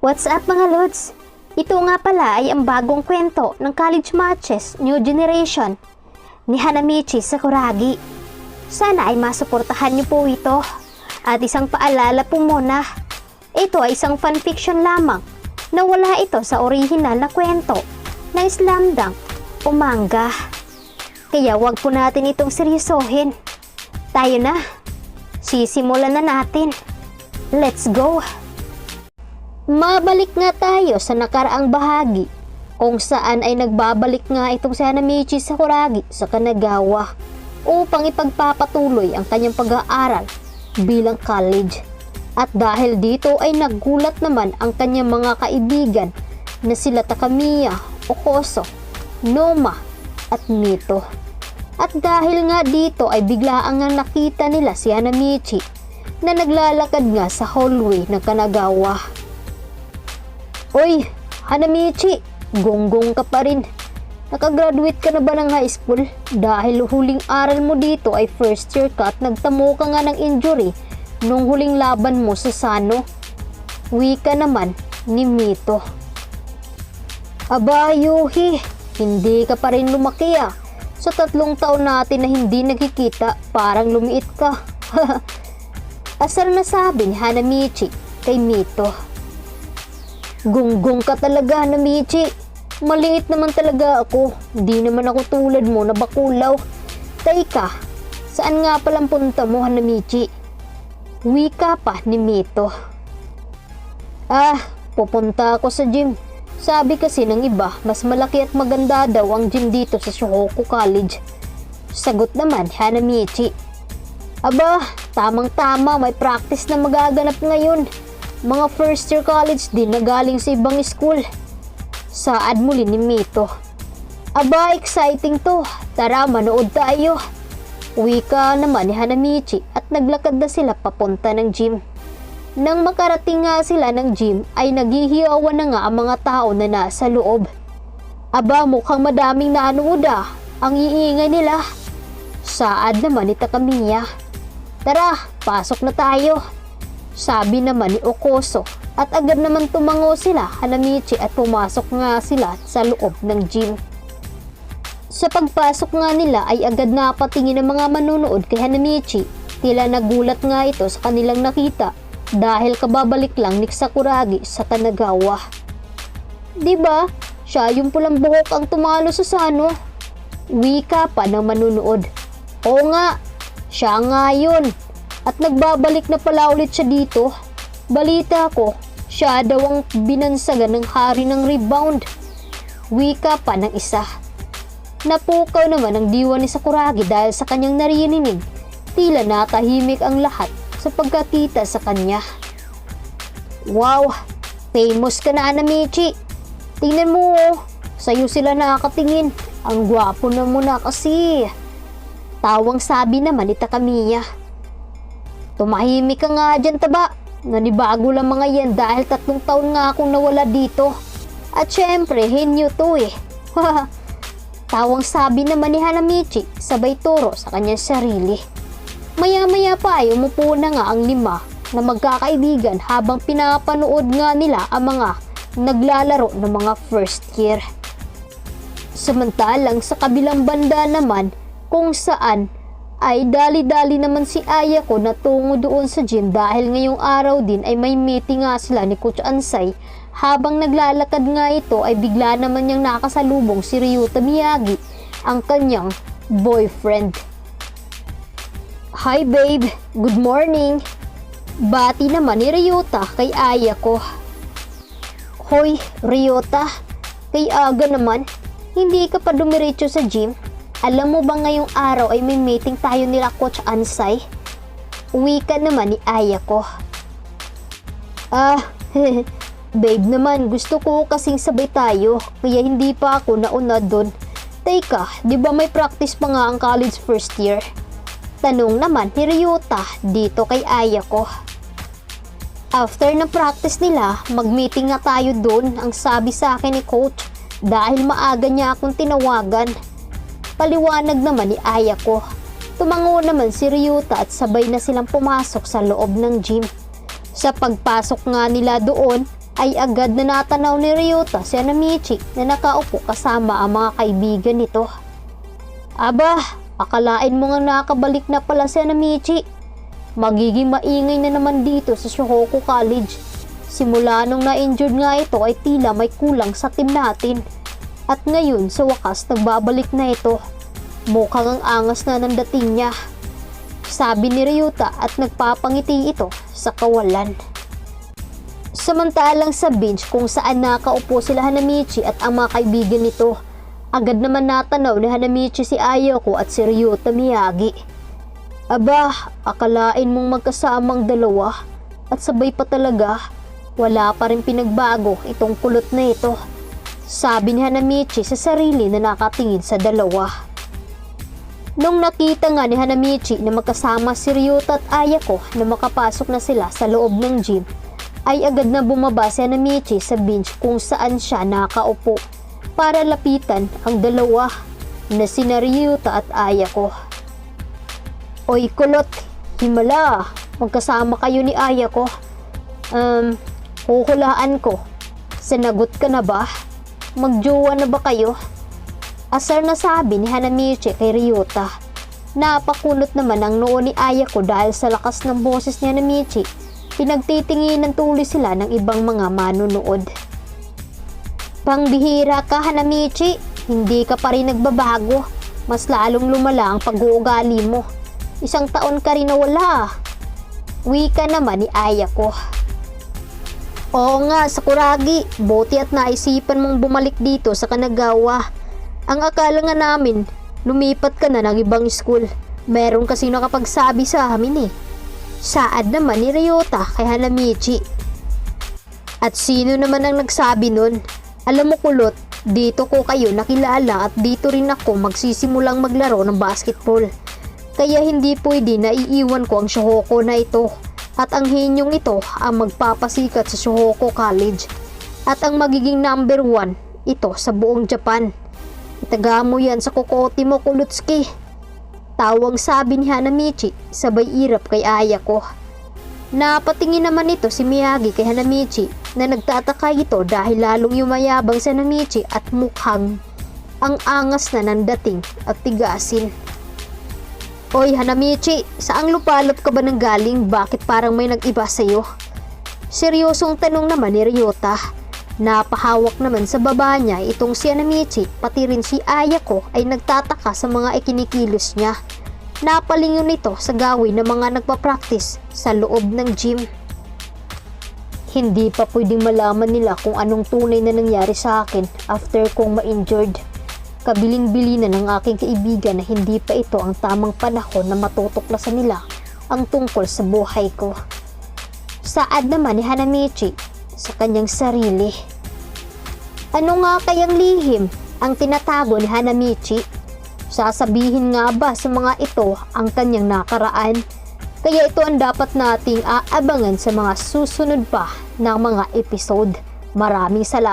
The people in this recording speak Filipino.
What's up mga lods? Ito nga pala ay ang bagong kwento ng college matches New Generation ni Hanamichi Sakuragi. Sana ay masuportahan niyo po ito. At isang paalala po muna, ito ay isang fanfiction lamang na wala ito sa orihinal na kwento ng slam dunk o manga. Kaya wag po natin itong seryosohin. Tayo na, sisimulan na natin. Let's go! Mabalik nga tayo sa nakaraang bahagi kung saan ay nagbabalik nga itong si Hanamichi Sakuragi sa Kanagawa upang ipagpapatuloy ang kanyang pag-aaral bilang college. At dahil dito ay nagulat naman ang kanyang mga kaibigan na sila Takamiya, Okoso, Noma at Mito. At dahil nga dito ay biglaang nga nakita nila si Hanamichi na naglalakad nga sa hallway ng Kanagawa. Oy, Hanamichi, gonggong ka pa rin. Nakagraduate ka na ba ng high school? Dahil huling aral mo dito ay first year ka at nagtamo ka nga ng injury nung huling laban mo sa Sano. Wika naman ni Mito. Aba, Yuhi, hindi ka pa rin lumaki ah. Sa 3 taon natin na hindi nagkikita, parang lumiit ka. Asar na sabi ni Hanamichi kay Mito. Gunggong ka talaga, Hanamichi. Maliit naman talaga ako. Di naman ako tulad mo na bakulaw. Teka, saan nga palang punta mo, Hanamichi? Wika pa ni Mito. Pupunta ako sa gym. Sabi kasi ng iba, mas malaki at maganda daw ang gym dito sa Shohoku College. Sagot naman, Hanamichi. Aba, tamang-tama, may practice na magaganap ngayon. Mga first year college din na galing sa ibang school. Saad muli ni Mito. Aba, exciting to. Tara, manood tayo. Wika naman ni Hanamichi at naglakad na sila papunta ng gym. Nang makarating nga sila ng gym ay naghihiyawan na nga ang mga tao na nasa loob. Aba, mukhang madaming nanood ah. Ang iingay nila. Saad naman ni Takamiya. Tara, pasok na tayo. Sabi naman ni Okoso at agad naman tumango sila, Hanamichi, at pumasok nga sila sa loob ng gym. Sa pagpasok nga nila ay agad napatingin ang mga manunood kay Hanamichi. Tila nagulat nga ito sa kanilang nakita dahil kababalik lang ni Sakuragi sa Kanagawa. Diba, siya yung pulang buhok ang tumalo sa Sano? Wika pa ng manunood. Oo nga, siya nga yun. At nagbabalik na pala ulit siya dito. Balita ko, siya daw ang binansagan ng hari ng rebound. Wika pa ng isa. Napukaw naman ang diwa ni Sakuragi dahil sa kanyang narinig. Tila natahimik ang lahat sa pagkakita sa kanya. Wow, famous ka na, Hanamichi. Tingnan mo oh, sa'yo sila nakakatingin. Ang gwapo na mo na kasi. Tawang sabi naman ni Takamiya. Tumahimik ka nga dyan, taba. Nanibago lang mga yan dahil 3 taon nga akong nawala dito. At syempre, henyo to eh. Tawang sabi naman ni Hanamichi sabay turo sa kanyang sarili. Maya-maya pa ay umupo na nga ang 5 na magkakaibigan habang pinapanood nga nila ang mga naglalaro ng mga first year. Samantalang sa kabilang banda naman kung saan ay dali-dali naman si Ayako na tungo doon sa gym dahil ngayong araw din ay may meeting nga sila ni Coach Ansay. Habang naglalakad nga ito ay bigla naman niyang nakasalubong si Ryuta Miyagi, ang kanyang boyfriend. Hi babe, good morning. Bati naman ni Ryuta kay Ayako. Hoy Ryuta, kay aga naman, hindi ka pa dumiretso sa gym? Alam mo ba ngayong araw ay may meeting tayo nila Coach Ansay? Wika naman ni Ayako. Babe naman, gusto ko kasing sabay tayo, kaya hindi pa ako nauna doon. Teka, di ba may practice pa nga ang college first year? Tanong naman ni Ryuta dito kay Ayako. After ng practice nila, mag-meeting nga tayo doon, ang sabi sa akin ni Coach, dahil maaga niya akong tinawagan. Paliwanag naman ni Ayako. Tumango naman si Ryuta at sabay na silang pumasok sa loob ng gym. Sa pagpasok nga nila doon ay agad na natanaw ni Ryota si Hanamichi na nakaupo kasama ang mga kaibigan nito. Aba, akalain mo nga nakabalik na pala si Hanamichi. Magiging maingay na naman dito sa Shohoku College. Simula nung na-injured nga ito ay tila may kulang sa team natin. At ngayon sa wakas nagbabalik na ito. Mukhang ang angas na ng dating niya. Sabi ni Ryota at nagpapangiti ito sa kawalan. Samantalang sa bench kung saan nakaupo sila Hanamichi at ang mga kaibigan nito, agad naman natanaw ni Hanamichi si Ayako at si Ryota Miyagi. Aba, akalain mong magkasamang dalawa at sabay pa talaga, wala pa rin pinagbago itong kulot na ito. Sabi ni Hanamichi sa sarili na nakatingin sa dalawa. Nung nakita nga ni Hanamichi na magkasama si Ryota at Ayako na makapasok na sila sa loob ng gym, ay agad na bumaba si Hanamichi sa bench kung saan siya nakaupo para lapitan ang dalawa na sina Ryota at Ayako. Oy kulot, himala, magkasama kayo ni Ayako. Huhulaan ko, sinagot ka na ba? Magjowa na ba kayo? Asar na sabi ni Hanamichi kay Ryota. Napakunot naman ang noo ni Ayako dahil sa lakas ng boses ni Hanamichi. Pinagtitinginan tuloy sila ng ibang mga manunood. Pangbihira ka Hanamichi, hindi ka pa rin nagbabago. Mas lalong lumala ang pag-uugali mo. 1 taon ka rin nawala. Wika naman ni Ayako. Oo nga, Sakuragi, buti at naisipan mong bumalik dito sa Kanagawa. Ang akala nga namin, lumipat ka na ng ibang school. Meron kasi nakapagsabi sa amin eh. Saad naman ni Ryota kay Hanamichi. At sino naman ang nagsabi nun? Alam mo kulot, dito ko kayo nakilala at dito rin ako magsisimulang maglaro ng basketball. Kaya hindi pwede na iiwan ko ang Shohoku na ito. At ang hinyong ito ang magpapasikat sa Shohoku College. At ang magiging number 1 ito sa buong Japan. Itaga mo yan sa kokoti mo Kulutsuki. Tawang sabi ni Hanamichi sabay irap kay Ayako. Napatingin naman ito si Miyagi kay Hanamichi na nagtataka ito dahil lalong yumayabang si Hanamichi at mukhang ang angas na ng dating at tigasin. Oy Hanamichi, saang lupalop ka ba nang galing? Bakit parang may nag-iba sa'yo? Seryosong tanong naman ni Ryota. Napahawak naman sa baba niya itong si Hanamichi, pati rin si Ayako ay nagtataka sa mga ikinikilos niya. Napalingon ito sa gawin ng mga nagpa-practice sa loob ng gym. Hindi pa pwedeng malaman nila kung anong tunay na nangyari sa akin after kong ma-injured. Kabiling-bili na ng aking kaibigan na hindi pa ito ang tamang panahon na matutuklasan nila ang tungkol sa buhay ko. Saad naman ni Hanamichi sa kanyang sarili. Ano nga kayang lihim ang tinatago ni Hanamichi? Sasabihin nga ba sa mga ito ang kanyang nakaraan? Kaya ito ang dapat nating aabangan sa mga susunod pa ng mga episode. Maraming salamat.